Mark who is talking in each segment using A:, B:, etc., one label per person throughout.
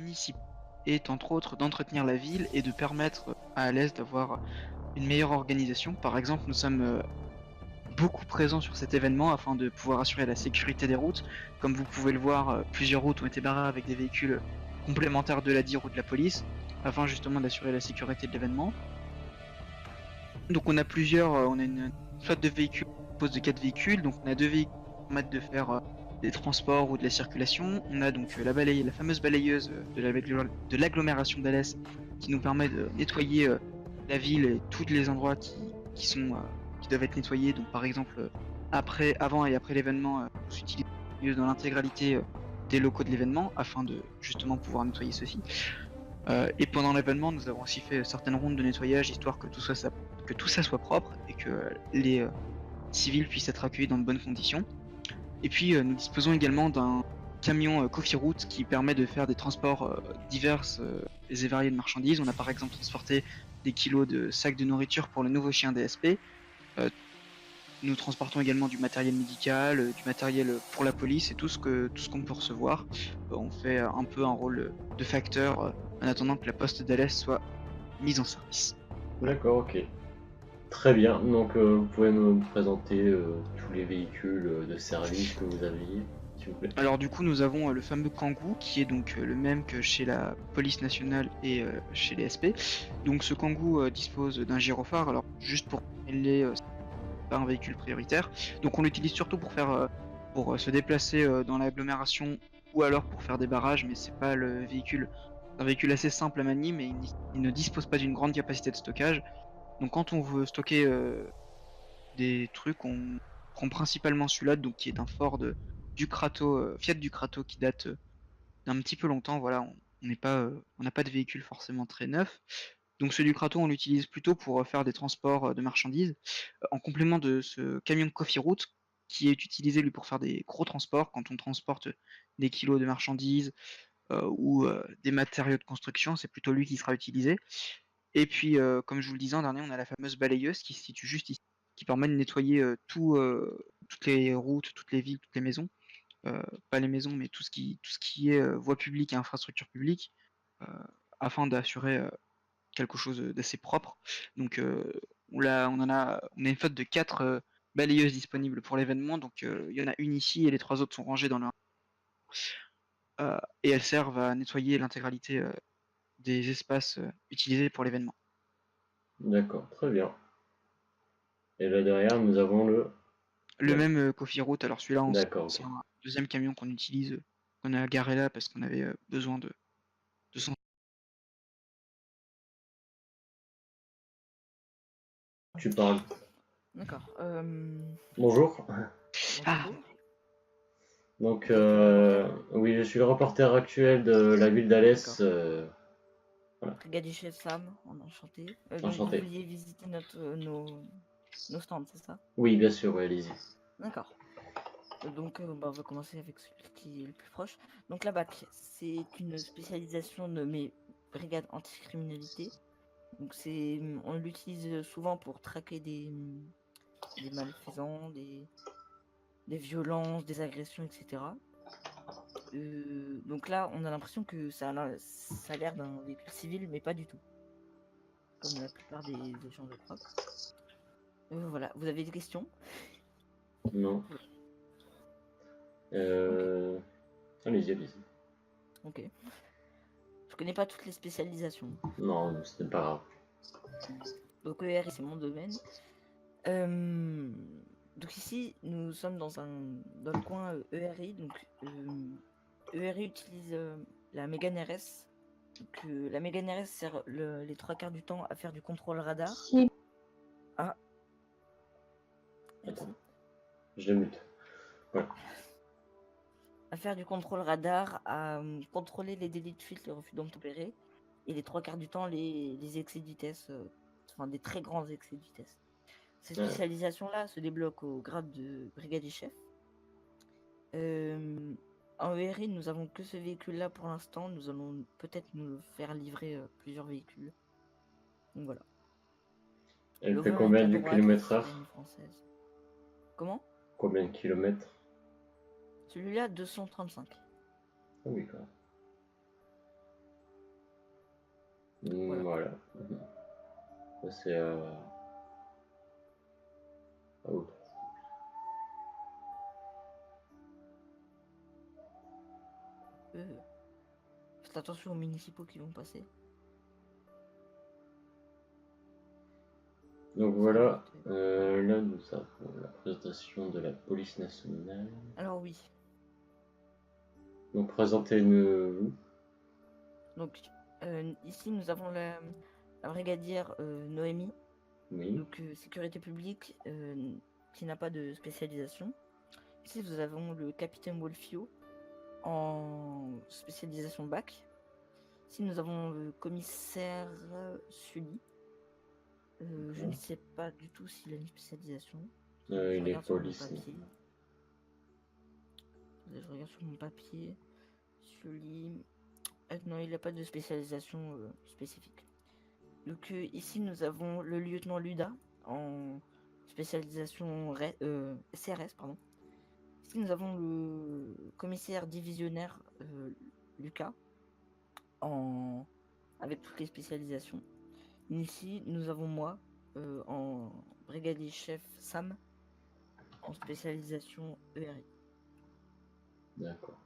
A: municipaux est entre autres d'entretenir la ville et de permettre à l'Est d'avoir une meilleure organisation. Par exemple, nous sommes beaucoup présents sur cet événement afin de pouvoir assurer la sécurité des routes. Comme vous pouvez le voir, plusieurs routes ont été barrées avec des véhicules complémentaires de la DIR ou de la police, afin justement d'assurer la sécurité de l'événement. Donc on a une flotte de véhicules, compose de 4 véhicules, donc on a 2 véhicules qui permettent de faire des transports ou de la circulation. On a donc la fameuse balayeuse de l'agglomération d'Alès qui nous permet de nettoyer la ville et tous les endroits qui doivent être nettoyés. Donc par exemple, avant et après l'événement, on s'utilise dans l'intégralité des locaux de l'événement afin de justement pouvoir nettoyer ceci. Et pendant l'événement, nous avons aussi fait certaines rondes de nettoyage histoire que tout ça soit propre et que les civils puissent être accueillis dans de bonnes conditions. Et puis, nous disposons également d'un camion Coffee Route qui permet de faire des transports divers et variés de marchandises. On a par exemple transporté des kilos de sacs de nourriture pour le nouveau chien DSP. Euh, Nous transportons également du matériel médical, du matériel pour la police et tout ce qu'on peut recevoir. On fait un peu un rôle de facteur en attendant que la poste d'Alès soit mise en service. Voilà.
B: D'accord, ok. Très bien. Donc, vous pouvez me présenter tous les véhicules de service que vous aviez, s'il vous plaît.
A: Alors du coup, nous avons le fameux Kangoo qui est donc le même que chez la police nationale et chez les SP. Donc ce Kangoo dispose d'un gyrophare. Alors juste pour c'est pas un véhicule prioritaire. Donc on l'utilise surtout pour se déplacer dans l'agglomération ou alors pour faire des barrages, mais c'est pas le véhicule. C'est un véhicule assez simple à manier, mais il ne dispose pas d'une grande capacité de stockage. Donc quand on veut stocker des trucs, on prend principalement celui-là, donc qui est un Ford Ducrato, Fiat Ducrato qui date d'un petit peu longtemps. Voilà, on n'est pas, on n'a pas de véhicule forcément très neuf. Donc ce Ducrato, on l'utilise plutôt pour faire des transports de marchandises, en complément de ce camion Coffee Route qui est utilisé lui pour faire des gros transports quand on transporte des kilos de marchandises ou des matériaux de construction, c'est plutôt lui qui sera utilisé. Et puis, comme je vous le disais en dernier, on a la fameuse balayeuse qui se situe juste ici, qui permet de nettoyer toutes les routes, toutes les villes, toutes les maisons. Pas les maisons, mais tout ce qui est voie publique et infrastructure publique, euh, afin d'assurer quelque chose d'assez propre. Donc, on a une flotte de 4 balayeuses disponibles pour l'événement. Donc, il y en a une ici et les 3 autres sont rangées dans leur. Et elles servent à nettoyer l'intégralité des espaces utilisés pour l'événement.
B: D'accord, très bien. Et là derrière, nous avons le...
A: Le
B: Ouais.
A: même Coffee Route, alors celui-là,
B: D'accord,
A: c'est
B: ok.
A: un deuxième camion qu'on utilise, qu'on a garé là parce qu'on avait besoin de son.
B: Tu parles.
C: D'accord.
B: Bonjour.
A: Ah,
C: Bonjour.
B: Donc,
C: Vous êtes le reporter?
B: oui, je suis le reporter actuel de la ville d'Alès.
C: D'accord.
B: Voilà,
C: Brigadier chef Sam, on est enchanté. Donc vous
B: enchanté.
C: vouliez visiter nos stands, c'est ça?
B: Oui, bien sûr, oui, allez-y.
C: D'accord. Donc on va commencer avec celui qui est le plus proche. Donc la BAC, c'est une spécialisation nommée Brigade Anticriminalité. Donc on l'utilise souvent pour traquer des malfaisants, des violences, des agressions, etc. Donc là, on a l'impression que ça a l'air d'un véhicule civil, mais pas du tout. Comme la plupart des agents de prop. Voilà, vous avez des questions?
B: Non.
C: Ok,
B: Allez-y, allez-y.
C: ok. Je connais pas toutes les spécialisations.
B: Non, ce n'est pas grave.
C: Donc ERI, c'est mon domaine. Euh, donc ici, nous sommes dans le coin ERI. Donc ERI utilise la Mégane RS. Donc, la Mégane RS sert les 3 quarts du temps à faire du contrôle radar. Ah, merci.
B: Attends, je le mute. Voilà.
C: À faire du contrôle radar, à contrôler les délits de fuite, les refus d'obtempérer, et les 3 quarts du temps, les excès de vitesse, enfin des très grands excès de vitesse. Ces spécialisations-là se débloquent au grade de brigadier chef. En ERI, nous avons que ce véhicule-là pour l'instant. Nous allons peut-être nous faire livrer plusieurs véhicules. Donc voilà.
B: Elle
C: Le
B: fait
C: volant est
B: combien
C: à
B: de
C: droite,
B: kilomètres
C: sirène
B: heure?
C: française. Comment?
B: Combien de kilomètres?
C: Celui-là, 235.
B: Ah oui, quand même.
C: Voilà.
B: Voilà. Ça, c'est à autre.
C: Faites attention aux municipaux qui vont passer.
B: Donc voilà, là nous avons la présentation de la police nationale.
C: Alors oui.
B: Donc présentez-nous.
C: Donc ici nous avons la brigadière Noémie.
B: Oui,
C: Donc sécurité publique qui n'a pas de spécialisation. Ici nous avons le capitaine Wolfio en spécialisation bac. Ici nous avons le commissaire Sully. Je ne sais pas du tout s'il a une spécialisation. Je
B: il est
C: regarde sur mon
B: police.
C: papier. Je regarde sur mon papier. Sully. Non, il n'a pas de spécialisation spécifique. Donc ici nous avons le lieutenant Luda en spécialisation CRS, pardon. Ici nous avons le commissaire divisionnaire Lucas avec toutes les spécialisations. Ici nous avons moi en brigadier chef Sam en spécialisation ERI.
B: D'accord.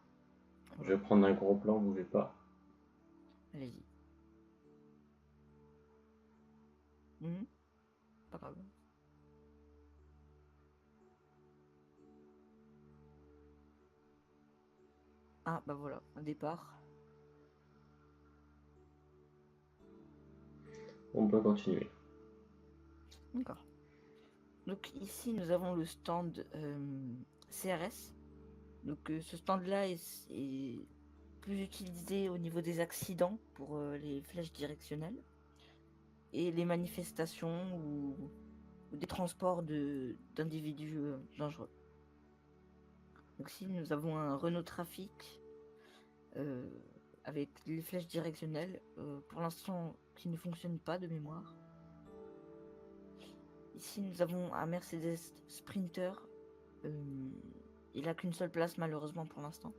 C: Voilà.
B: Je vais prendre un gros plan, bougez pas.
C: Allez-y. Pas grave. Ah bah voilà, un départ.
B: On peut continuer.
C: D'accord. Donc ici nous avons le stand CRS. Donc ce stand là est plus utilisé au niveau des accidents pour les flèches directionnelles et les manifestations ou des transports d'individus dangereux. Donc ici nous avons un Renault Trafic avec les flèches directionnelles pour l'instant qui ne fonctionne pas de mémoire. Ici nous avons un Mercedes Sprinter. Il n'a qu'une seule place malheureusement pour l'instant.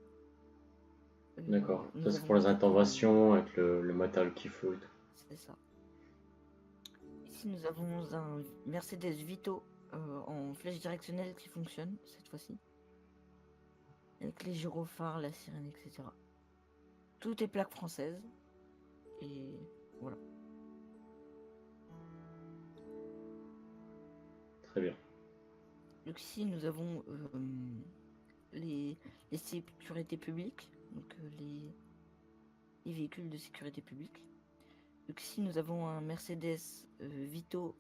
B: D'accord.
C: Nous
B: Ça c'est
C: avons
B: pour les
C: quelques-
B: interventions avec le matériel qu'il faut et tout.
C: C'est ça. Ici nous avons un Mercedes Vito en flèche directionnelle qui fonctionne cette fois-ci. Avec les gyrophares, la sirène, etc. Tout est plaque française. Et voilà.
B: Très bien.
C: Donc ici nous avons les sécurités publiques. Donc les véhicules de sécurité publique. Donc ici nous avons un Mercedes Vito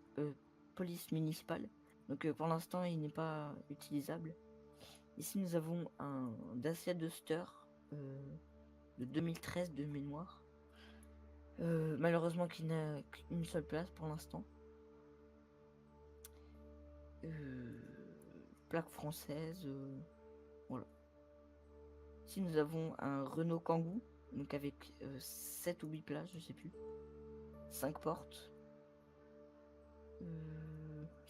C: police municipale. Donc pour l'instant il n'est pas utilisable. Ici nous avons un Dacia Duster de 2013 de mémoire. Malheureusement qui n'a qu'une seule place pour l'instant. Plaque française. Voilà. Ici nous avons un Renault Kangoo. Donc avec 7 ou 8 places, je sais plus. 5 portes.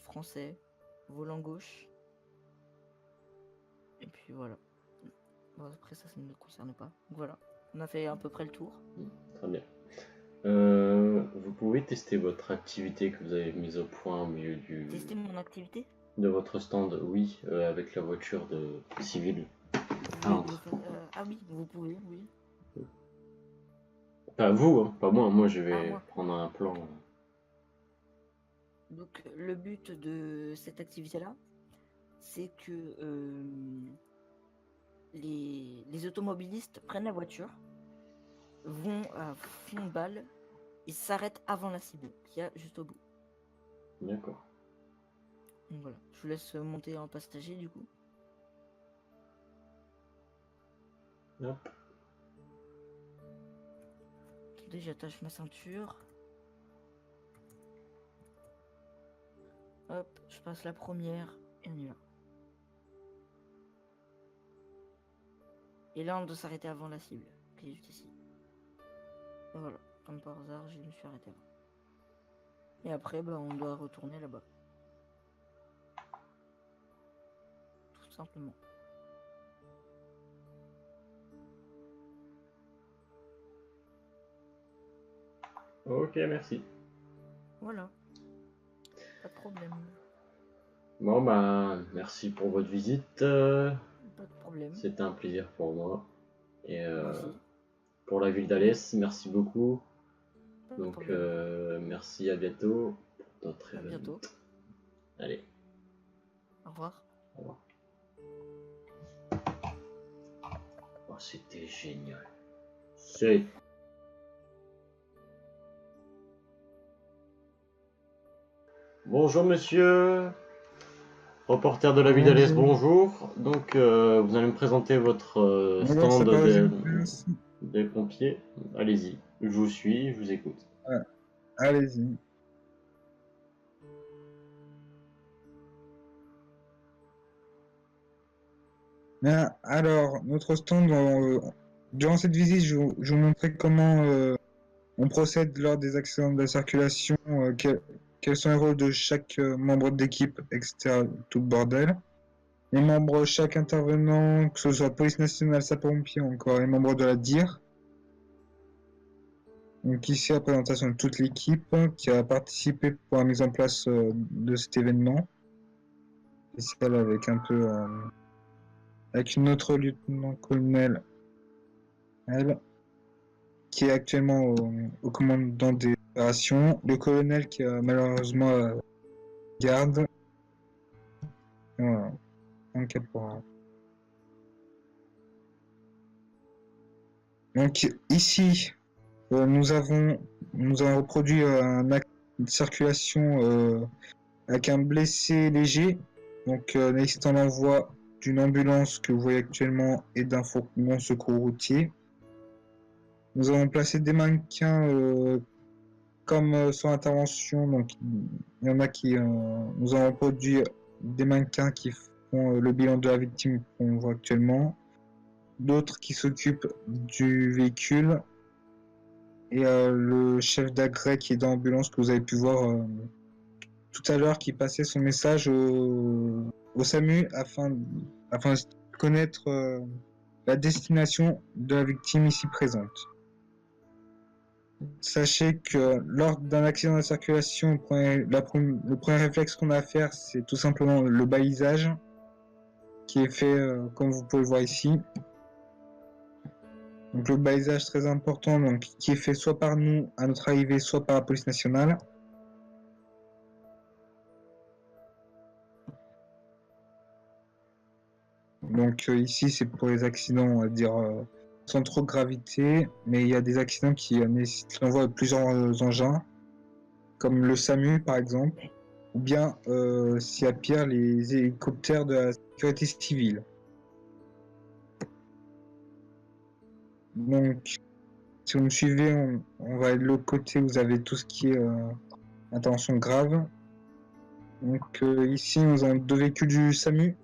C: Français. Volant gauche. Et puis voilà. Bon, après ça ne nous concerne pas. Donc voilà. On a fait à peu près le tour.
B: Très bien. Vous pouvez tester votre activité que vous avez mise au point au milieu
C: Tester mon activité.
B: de votre stand, oui, avec la voiture civile.
C: Ah oui, vous pouvez, oui.
B: Pas vous, hein, pas moi. Moi, je vais
C: moi.
B: prendre un plan.
C: Donc le but de cette activité-là, c'est que les automobilistes prennent la voiture, vont à fond de balle et s'arrêtent avant la cible, qu'il y a juste au bout.
B: D'accord.
C: Donc voilà, je vous laisse monter en passager du coup.
B: Hop.
C: Attendez, j'attache ma ceinture. Hop, je passe la première et on y va. Et là, on doit s'arrêter avant la cible, qui est juste ici. Et voilà, comme par hasard, je me suis arrêté avant. Et après, bah, on doit retourner là-bas. Tout simplement.
B: Ok, merci.
C: Voilà. Pas de problème.
B: Bon, bah, merci pour votre visite.
C: Pas de problème.
B: C'était un plaisir pour moi. Et
C: Moi aussi.
B: pour la ville d'Alès, merci beaucoup.
C: Pas de
B: Donc,
C: problème.
B: merci, à bientôt pour notre
C: À
B: événement.
C: bientôt.
B: Allez,
C: Au revoir.
B: au revoir. Oh, c'était génial. C'est... Bonjour monsieur, reporter de la ville d'Alès,
D: Bonjour.
B: bonjour. Donc, vous allez me présenter votre
D: Bonjour,
B: stand
D: c'est pas merci.
B: des pompiers. Allez-y, je vous suis, je vous écoute.
D: Ouais, allez-y. Bien, alors, notre stand, durant cette visite, je vous montrerai comment on procède lors des accidents de la circulation, quels sont les rôles de chaque membre d'équipe, etc. Tout le bordel. Les membres, chaque intervenant, que ce soit police nationale, sapeurs-pompiers ou encore les membres de la DIR. Donc ici, la présentation de toute l'équipe qui a participé pour la mise en place de cet événement. Spécial avec un peu... avec une autre lieutenant-colonel, elle, qui est actuellement au commandant des opérations. Le colonel qui a malheureusement garde. Voilà, un caporal. Donc ici, nous avons reproduit un acte de circulation avec un blessé léger, donc nécessitant l'envoi d'une ambulance que vous voyez actuellement et d'un fourgon secours routier. Nous avons placé des mannequins comme sur intervention, donc il y en a qui nous avons produit des mannequins qui font le bilan de la victime qu'on voit actuellement, d'autres qui s'occupent du véhicule et le chef d'agrès qui est dans l'ambulance que vous avez pu voir tout à l'heure qui passait son message au SAMU afin de connaître la destination de la victime ici présente. Sachez que lors d'un accident de circulation, le premier réflexe qu'on a à faire, c'est tout simplement le balisage, qui est fait comme vous pouvez le voir ici. Donc le balisage très important, donc, qui est fait soit par nous à notre arrivée, soit par la police nationale. Donc ici, c'est pour les accidents, on va dire, sans trop de gravité, mais il y a des accidents qui nécessitent l'envoi de plusieurs engins, comme le SAMU par exemple, ou bien, s'il y a pire, les hélicoptères de la sécurité civile. Donc, si vous me suivez, on va aller de l'autre côté, vous avez tout ce qui est intervention grave. Donc ici, nous avons 2 véhicules du SAMU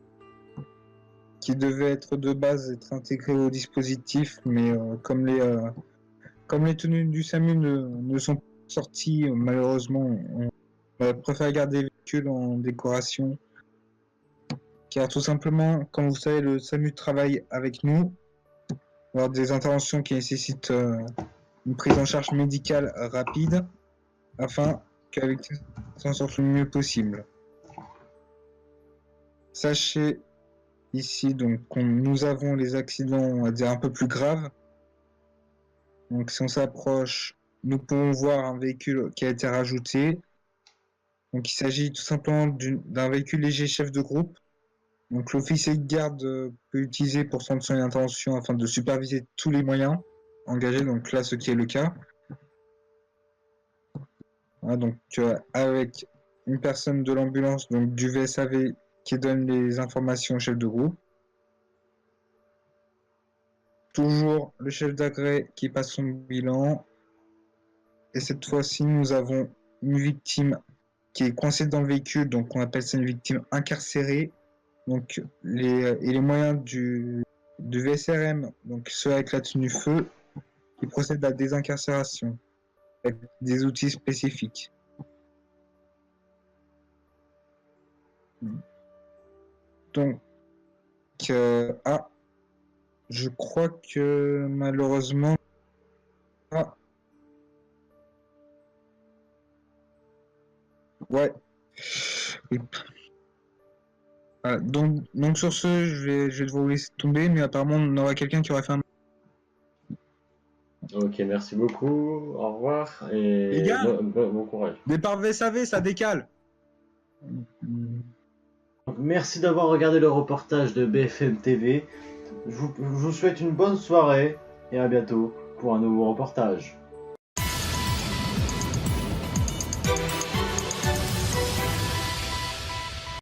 D: qui devaient être de base être intégrés au dispositif, mais comme les tenues du SAMU ne sont pas sorties, malheureusement, on a préféré garder les véhicules en décoration. Car tout simplement, comme vous savez, le SAMU travaille avec nous, lors des interventions qui nécessitent une prise en charge médicale rapide, afin que la victime s'en sorte le mieux possible. Sachez ici donc nous avons les accidents, on va dire, un peu plus graves. Donc si on s'approche, nous pouvons voir un véhicule qui a été rajouté. Donc il s'agit tout simplement d'un véhicule léger chef de groupe. Donc l'officier de garde peut utiliser pour son intervention afin de superviser tous les moyens engagés, donc là ce qui est le cas. Voilà, donc avec une personne de l'ambulance, donc du VSAV, qui donne les informations au chef de groupe. Toujours le chef d'agrès qui passe son bilan. Et cette fois-ci, nous avons une victime qui est coincée dans le véhicule, donc on appelle ça une victime incarcérée. Donc les moyens du VSRM, donc ceux avec la tenue feu, qui procèdent à la désincarcération avec des outils spécifiques. Donc, je crois que malheureusement, Ouais. Et- Voilà, donc sur ce, je vais devoir vous laisser tomber, mais apparemment on aura quelqu'un qui aura fait un...
B: Ok, merci beaucoup. Au revoir et
D: Les gars
B: bon courage.
D: Départ VSAV, ça décale.
B: Donc, merci d'avoir regardé le reportage de BFM TV. Je vous souhaite une bonne soirée et à bientôt pour un nouveau reportage.